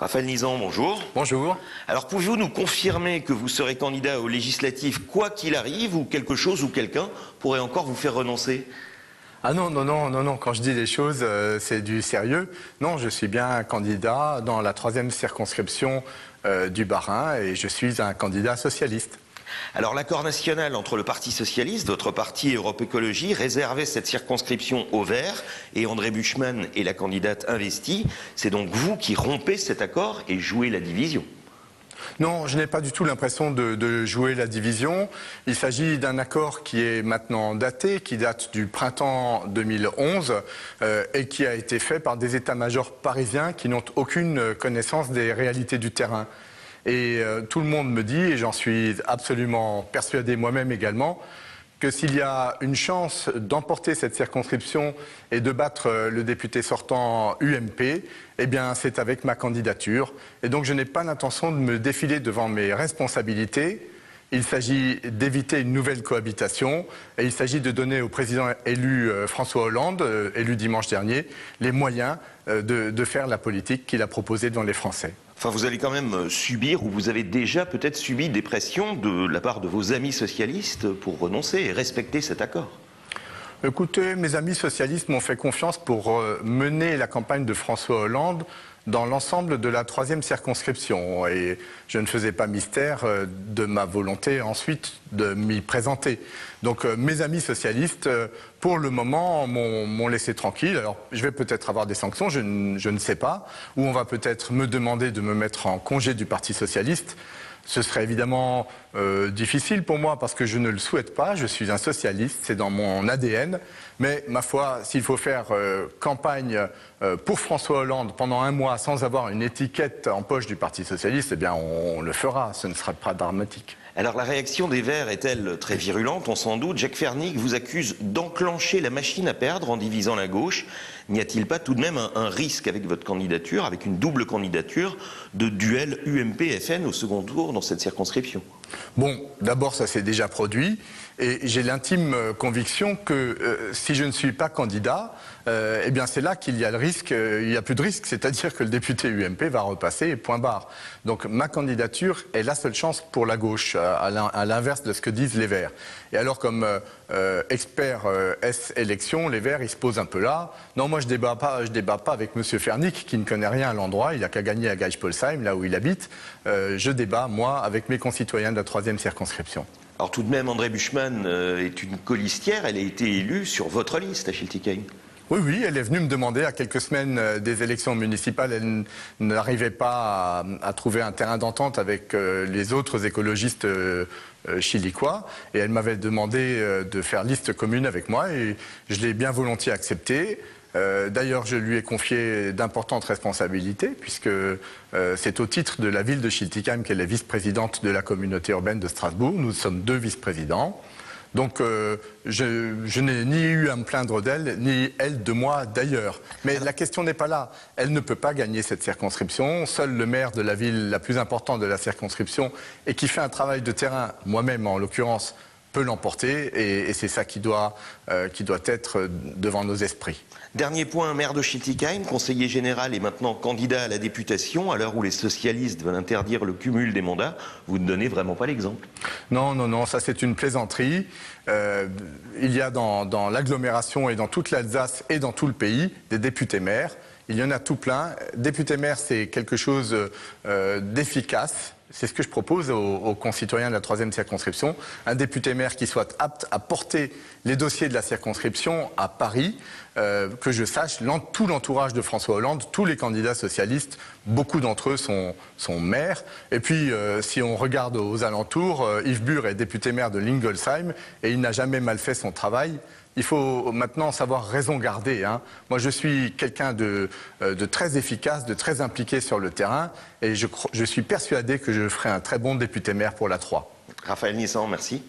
Raphaël Nizan, bonjour. Bonjour. Alors pouvez-vous nous confirmer que vous serez candidat aux législatives quoi qu'il arrive, ou quelque chose ou quelqu'un pourrait encore vous faire renoncer? Ah non, quand je dis les choses, c'est du sérieux. Non, je suis bien un candidat dans la 3e circonscription du Bas-Rhin et je suis un candidat socialiste. Alors l'accord national entre le Parti socialiste, votre parti et Europe Écologie, réservait cette circonscription aux Verts et André Buschmann est la candidate investie. C'est donc vous qui rompez cet accord et jouez la division. Non, je n'ai pas du tout l'impression de jouer la division. Il s'agit d'un accord qui est maintenant daté, qui date du printemps 2011 et qui a été fait par des états-majors parisiens qui n'ont aucune connaissance des réalités du terrain. Et tout le monde me dit, et j'en suis absolument persuadé moi-même également, que s'il y a une chance d'emporter cette circonscription et de battre le député sortant UMP, eh bien c'est avec ma candidature. Et donc je n'ai pas l'intention de me défiler devant mes responsabilités. Il s'agit d'éviter une nouvelle cohabitation et il s'agit de donner au président élu François Hollande, élu dimanche dernier, les moyens de faire la politique qu'il a proposée devant les Français. Enfin, vous allez quand même subir, ou vous avez déjà peut-être subi des pressions de la part de vos amis socialistes pour renoncer et respecter cet accord. Écoutez, mes amis socialistes m'ont fait confiance pour mener la campagne de François Hollande dans l'ensemble de la 3e circonscription. Et je ne faisais pas mystère de ma volonté ensuite de m'y présenter. Donc mes amis socialistes, pour le moment, m'ont laissé tranquille. Alors je vais peut-être avoir des sanctions, je ne sais pas. Ou on va peut-être me demander de me mettre en congé du Parti socialiste. Ce serait évidemment difficile pour moi parce que je ne le souhaite pas. Je suis un socialiste, c'est dans mon ADN. Mais ma foi, s'il faut faire campagne pour François Hollande pendant un mois sans avoir une étiquette en poche du Parti socialiste, eh bien on le fera, ce ne sera pas dramatique. Alors la réaction des Verts est-elle très virulente? On s'en doute. Jacques Fernic vous accuse d'enclencher la machine à perdre en divisant la gauche. N'y a-t-il pas tout de même un risque avec votre candidature, avec une double candidature, de duel UMP-FN au second tour dans cette circonscription? Bon, d'abord ça s'est déjà produit et j'ai l'intime conviction que si je ne suis pas candidat, eh bien c'est là qu'il y a le risque, il n'y a plus de risque, c'est-à-dire que le député UMP va repasser, point barre. Donc ma candidature est la seule chance pour la gauche, à l'inverse de ce que disent les Verts. Et alors comme expert S-élection, les Verts ils se posent un peu là. Non, moi je débat pas avec M. Fernic qui ne connaît rien à l'endroit, il n'a qu'à gagner à Geisполsheim, là où il habite. Je débat, moi, avec mes concitoyens de la 3e circonscription. Alors tout de même, André Buschmann est une colistière, elle a été élue sur votre liste à Schiltigheim. Oui, elle est venue me demander à quelques semaines des élections municipales. Elle n'arrivait pas à trouver un terrain d'entente avec les autres écologistes chilicois. Et elle m'avait demandé de faire liste commune avec moi et je l'ai bien volontiers accepté. D'ailleurs, je lui ai confié d'importantes responsabilités puisque c'est au titre de la ville de Schiltigheim qu'elle est vice-présidente de la communauté urbaine de Strasbourg. Nous sommes 2 vice-présidents. Donc je n'ai ni eu à me plaindre d'elle, ni elle de moi d'ailleurs. Mais la question n'est pas là. Elle ne peut pas gagner cette circonscription. Seul le maire de la ville la plus importante de la circonscription et qui fait un travail de terrain, moi-même en l'occurrence, peut l'emporter et c'est ça qui doit être devant nos esprits. Dernier point, maire de Schiltigheim, conseiller général et maintenant candidat à la députation, à l'heure où les socialistes veulent interdire le cumul des mandats, vous ne donnez vraiment pas l'exemple. Non, ça c'est une plaisanterie. Il y a dans l'agglomération et dans toute l'Alsace et dans tout le pays des députés maires. Il y en a tout plein. Député maire, c'est quelque chose d'efficace. C'est ce que je propose aux concitoyens de la 3e circonscription. Un député maire qui soit apte à porter les dossiers de la circonscription à Paris, que je sache, tout l'entourage de François Hollande, tous les candidats socialistes, beaucoup d'entre eux sont maires. Et puis, si on regarde aux alentours, Yves Bur est député maire de Lingolsheim et il n'a jamais mal fait son travail. Il faut maintenant savoir raison garder. Moi, je suis quelqu'un de très efficace, de très impliqué sur le terrain et je suis persuadé que je ferai un très bon député maire pour la 3. Raphaël Nizan, merci.